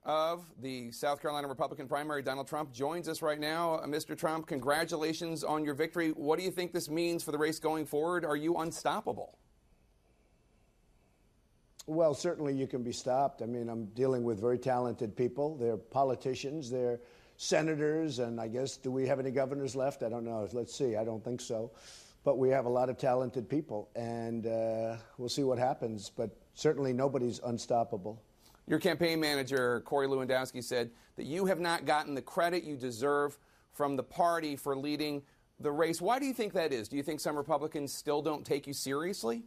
of the South Carolina Republican primary, Donald Trump, joins us right now. Mr. Trump, congratulations on your victory. What do you think this means for the race going forward? Are you unstoppable? Well, certainly you can be stopped. I mean, I'm dealing with very talented people. They're politicians, they're senators, and I guess, do we have any governors left? I don't know. Let's see. I don't think so. But we have a lot of talented people, and we'll see what happens. But certainly nobody's unstoppable. Your campaign manager, Corey Lewandowski, said that you have not gotten the credit you deserve from the party for leading the race. Why do you think that is? Do you think some Republicans still don't take you seriously?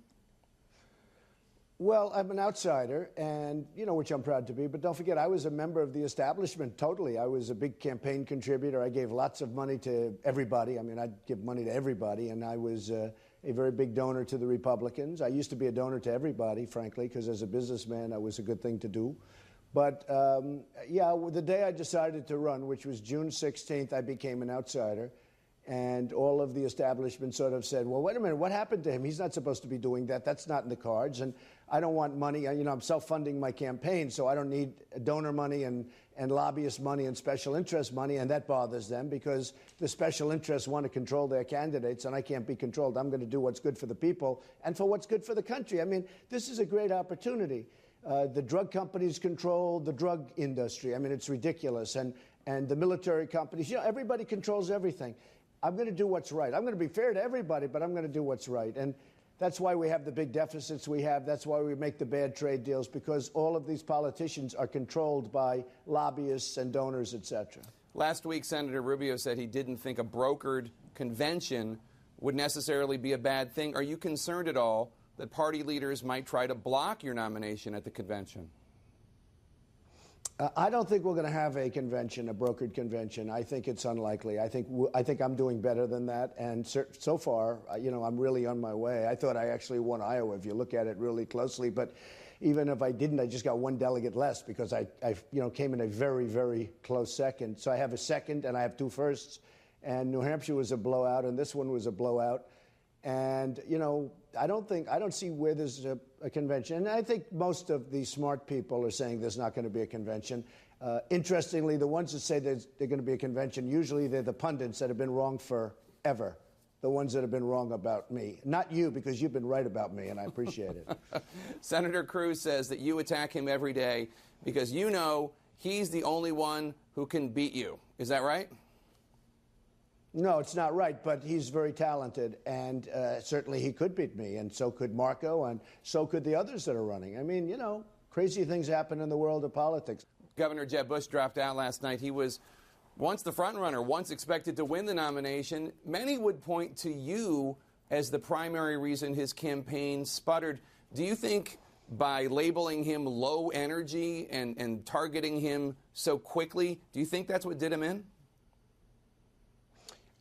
Well, I'm an outsider, and, which I'm proud to be. But don't forget, I was a member of the establishment totally. I was a big campaign contributor. I gave lots of money to everybody. I mean, I'd give money to everybody, and I was a very big donor to the Republicans. I used to be a donor to everybody, frankly, because as a businessman, that was a good thing to do. But, the day I decided to run, which was June 16th, I became an outsider. And all of the establishment sort of said, well, wait a minute, what happened to him? He's not supposed to be doing that. That's not in the cards. And I don't want money. I'm self-funding my campaign, so I don't need donor money and lobbyist money and special interest money. And that bothers them because the special interests want to control their candidates, and I can't be controlled. I'm going to do what's good for the people and for what's good for the country. I mean, this is a great opportunity. The drug companies control the drug industry. I mean, it's ridiculous. And the military companies, everybody controls everything. I'm going to do what's right. I'm going to be fair to everybody, but I'm going to do what's right. And that's why we have the big deficits we have. That's why we make the bad trade deals, because all of these politicians are controlled by lobbyists and donors, etc. Last week, Senator Rubio said he didn't think a brokered convention would necessarily be a bad thing. Are you concerned at all that party leaders might try to block your nomination at the convention? I don't think we're going to have a convention, a brokered convention. I think it's unlikely. I think I'm doing better than that. And so far, I'm really on my way. I thought I actually won Iowa, if you look at it really closely. But even if I didn't, I just got one delegate less because I came in a very, very close second. So I have a second and I have two firsts. And New Hampshire was a blowout, and this one was a blowout. And, I don't see where there's a convention. And I think most of the smart people are saying there's not going to be a convention. Interestingly, the ones that say there's going to be a convention, usually they're the pundits that have been wrong forever. The ones that have been wrong about me. Not you, because you've been right about me, and I appreciate it. Senator Cruz says that you attack him every day because he's the only one who can beat you. Is that right? No, it's not right, but he's very talented, and certainly he could beat me, and so could Marco, and so could the others that are running. I mean, crazy things happen in the world of politics. Governor Jeb Bush dropped out last night. He was once the front runner, once expected to win the nomination. Many would point to you as the primary reason his campaign sputtered. Do you think by labeling him low energy and targeting him so quickly, do you think that's what did him in?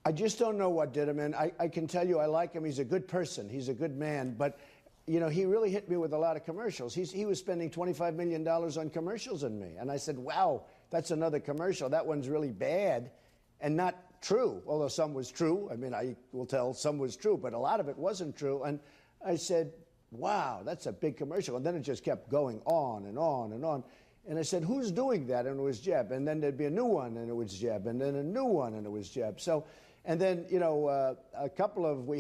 I just don't know what did him in. I can tell you I like him. He's a good person. He's a good man. But, he really hit me with a lot of commercials. He was spending $25 million on commercials on me. And I said, wow, that's another commercial. That one's really bad and not true, although some was true. I mean, I will tell some was true, but a lot of it wasn't true. And I said, wow, that's a big commercial. And then it just kept going on and on and on. And I said, who's doing that? And it was Jeb. And then there'd be a new one, and it was Jeb. And then a new one, and it was Jeb. And then, we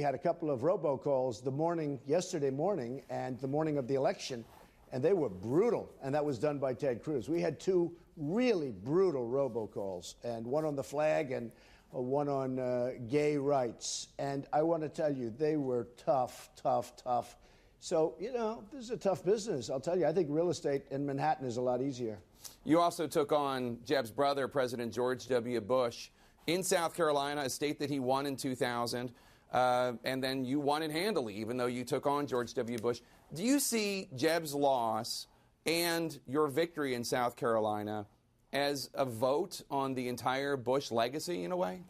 had a couple of robocalls yesterday morning and the morning of the election, and they were brutal. And that was done by Ted Cruz. We had two really brutal robocalls, and one on the flag and one on gay rights. And I want to tell you, they were tough. So, this is a tough business. I'll tell you, I think real estate in Manhattan is a lot easier. You also took on Jeb's brother, President George W. Bush, in South Carolina, a state that he won in 2000. And then you won it handily, even though you took on George W. Bush. Do you see Jeb's loss and your victory in South Carolina as a vote on the entire Bush legacy in a way?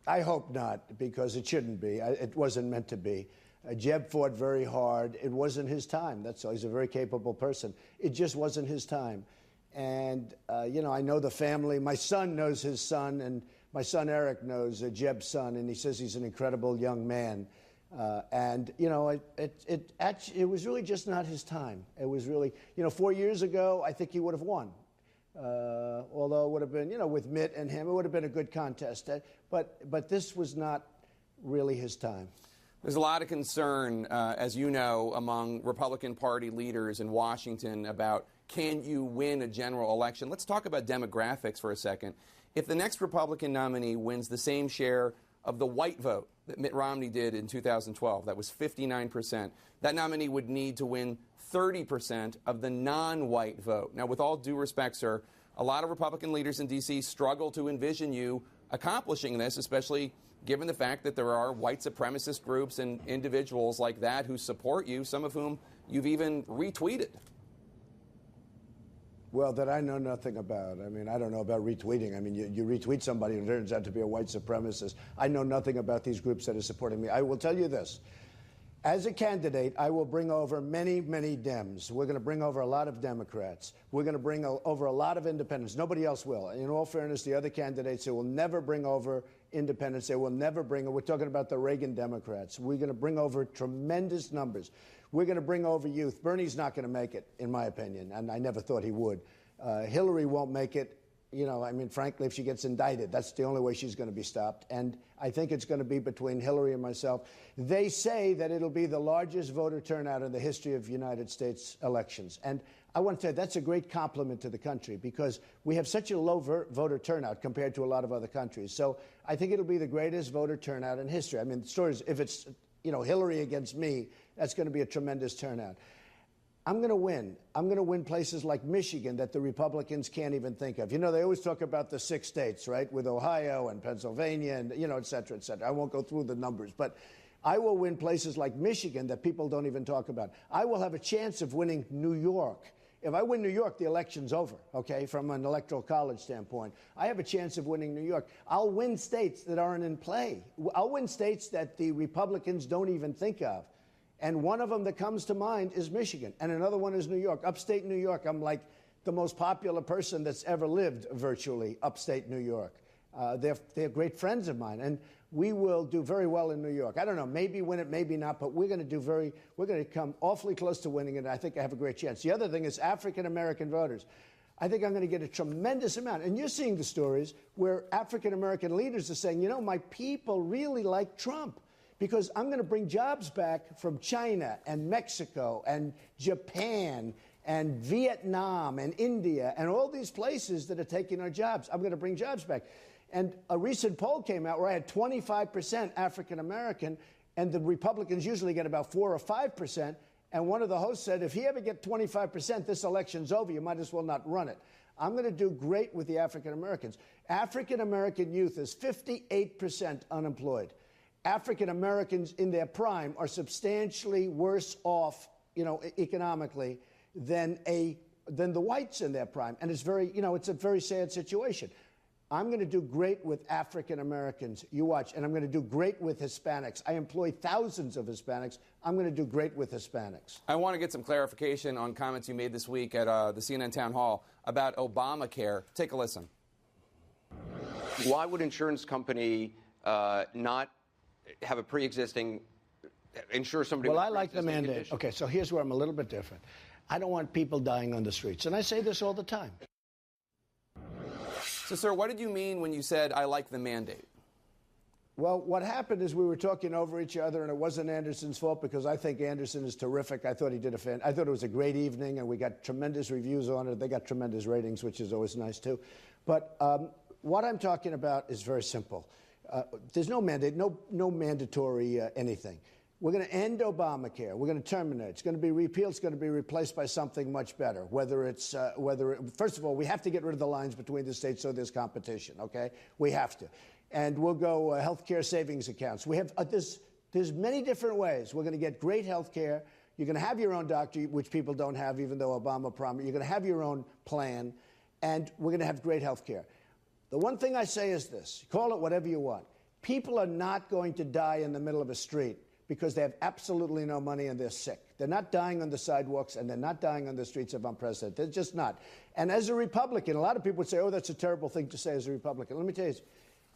I hope not, because it shouldn't be. It wasn't meant to be. Jeb fought very hard. It wasn't his time. That's all. He's a very capable person. It just wasn't his time. And, I know the family. My son knows his son, and my son Eric knows Jeb's son, and he says he's an incredible young man. And, it was really just not his time. It was really, 4 years ago, I think he would have won. Although it would have been, with Mitt and him, it would have been a good contest. But this was not really his time. There's a lot of concern, as you know, among Republican Party leaders in Washington about can you win a general election. Let's talk about demographics for a second. If the next Republican nominee wins the same share of the white vote that Mitt Romney did in 2012, that was 59%, that nominee would need to win 30% of the non-white vote. Now, with all due respect, sir, a lot of Republican leaders in D.C. struggle to envision you accomplishing this, especially given the fact that there are white supremacist groups and individuals like that who support you, some of whom you've even retweeted. Well, that I know nothing about. I mean, I don't know about retweeting. I mean, you retweet somebody who turns out to be a white supremacist. I know nothing about these groups that are supporting me. I will tell you this. As a candidate, I will bring over many, many Dems. We're going to bring over a lot of Democrats. We're going to bring over a lot of independents. Nobody else will. In all fairness, the other candidates, they will never bring over independents. They will never bring, we're talking about the Reagan Democrats. We're going to bring over tremendous numbers. We're going to bring over youth. Bernie's not going to make it, in my opinion, and I never thought he would. Hillary won't make it. Frankly, if she gets indicted, that's the only way she's going to be stopped. And I think it's going to be between Hillary and myself. They say that it'll be the largest voter turnout in the history of United States elections. And I want to tell you, that's a great compliment to the country because we have such a low voter turnout compared to a lot of other countries. So I think it'll be the greatest voter turnout in history. I mean, the story is, if it's, Hillary against me, that's going to be a tremendous turnout. I'm going to win. I'm going to win places like Michigan that the Republicans can't even think of. They always talk about the 6 states, right, with Ohio and Pennsylvania and, et cetera, et cetera. I won't go through the numbers, but I will win places like Michigan that people don't even talk about. I will have a chance of winning New York. If I win New York, the election's over, okay, from an electoral college standpoint. I have a chance of winning New York. I'll win states that aren't in play. I'll win states that the Republicans don't even think of. And one of them that comes to mind is Michigan, and another one is New York. Upstate New York, I'm like the most popular person that's ever lived virtually upstate New York. They're great friends of mine, and we will do very well in New York. I don't know, maybe win it, maybe not, but we're going to come awfully close to winning it, and I think I have a great chance. The other thing is African-American voters. I think I'm going to get a tremendous amount. And you're seeing the stories where African-American leaders are saying, my people really like Trump. Because I'm going to bring jobs back from China and Mexico and Japan and Vietnam and India and all these places that are taking our jobs. I'm going to bring jobs back. And a recent poll came out where I had 25% African American, and the Republicans usually get about 4 or 5%. And one of the hosts said, if he ever gets 25%, this election's over. You might as well not run it. I'm going to do great with the African Americans. African American youth is 58% unemployed. African Americans in their prime are substantially worse off, economically than the whites in their prime. And it's it's a very sad situation. I'm going to do great with African Americans. You watch. And I'm going to do great with Hispanics. I employ thousands of Hispanics. I'm going to do great with Hispanics. I want to get some clarification on comments you made this week at the CNN Town Hall about Obamacare. Take a listen. Why would insurance company not have a pre-existing, insure somebody with I like the mandate. Condition? Okay, so here's where I'm a little bit different. I don't want people dying on the streets. And I say this all the time. So, sir, what did you mean when you said, I like the mandate? Well, what happened is we were talking over each other, and it wasn't Anderson's fault because I think Anderson is terrific. I thought he did I thought it was a great evening, and we got tremendous reviews on it. They got tremendous ratings, which is always nice, too. But what I'm talking about is very simple. There's no mandate, no mandatory anything. We're going to end Obamacare. We're going to terminate it. It's going to be repealed. It's going to be replaced by something much better. First of all, we have to get rid of the lines between the states so there's competition, okay? We have to. And we'll go health care savings accounts. We have, there's many different ways. We're going to get great health care. You're going to have your own doctor, which people don't have, even though Obama promised. You're going to have your own plan, and we're going to have great health care. The one thing I say is this, call it whatever you want. People are not going to die in the middle of a street because they have absolutely no money and they're sick. They're not dying on the sidewalks and they're not dying on the streets of unprecedented. They're just not. And as a Republican, a lot of people would say, oh, that's a terrible thing to say as a Republican. Let me tell you,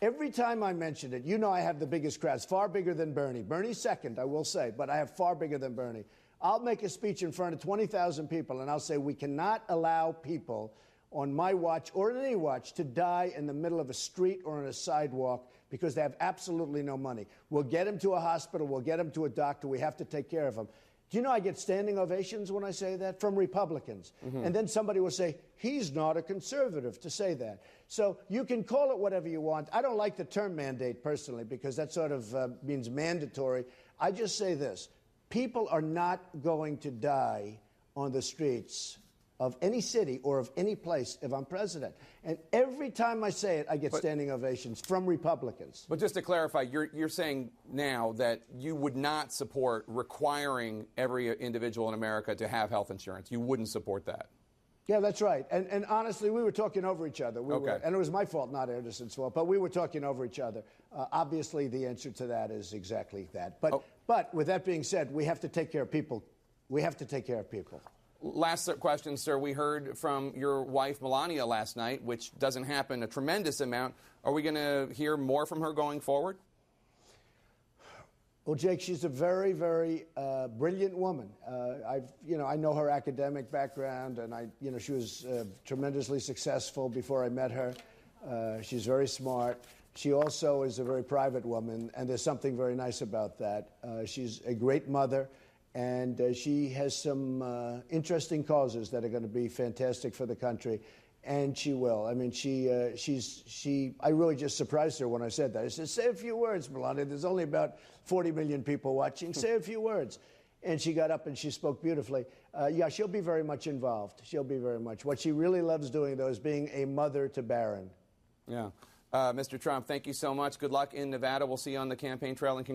Every time I mention it, you know I have the biggest crowds, far bigger than Bernie. Bernie's second, I will say, but I have far bigger than Bernie. I'll make a speech in front of 20,000 people, and I'll say we cannot allow people on my watch or on any watch to die in the middle of a street or on a sidewalk because they have absolutely no money. We'll get them to a hospital. We'll get them to a doctor. We have to take care of them. Do you know I get standing ovations when I say that from Republicans? And then somebody will say, he's not a conservative to say that. So you can call it whatever you want. I don't like the term mandate personally because that sort of means mandatory. I just say this. People are not going to die on the streets of any city or of any place if I'm president. And every time I say it, I get standing ovations from Republicans. But just to clarify, you're saying now that you would not support requiring every individual in America to have health insurance. You wouldn't support that. Yeah, that's right. And honestly, we were talking over each other. Okay. And it was my fault, not Anderson's fault, but we were talking over each other. Obviously, the answer to that is exactly that. But with that being said, we have to take care of people. We have to take care of people. Last question, sir. We heard from your wife, Melania, last night, which doesn't happen a tremendous amount. Are we going to hear more from her going forward? Well, Jake, she's a very, very brilliant woman. I know her academic background, and she was tremendously successful before I met her. She's very smart. She also is a very private woman, and there's something very nice about that. She's a great mother. And she has some interesting causes that are going to be fantastic for the country, and she will. I mean, I really just surprised her when I said that. I said, say a few words, Melania. There's only about 40 million people watching. Say a few words. And she got up and she spoke beautifully. Yeah, she'll be very much involved. She'll be very much. What she really loves doing, though, is being a mother to Barron. Yeah. Mr. Trump, thank you so much. Good luck in Nevada. We'll see you on the campaign trail, and congratulations.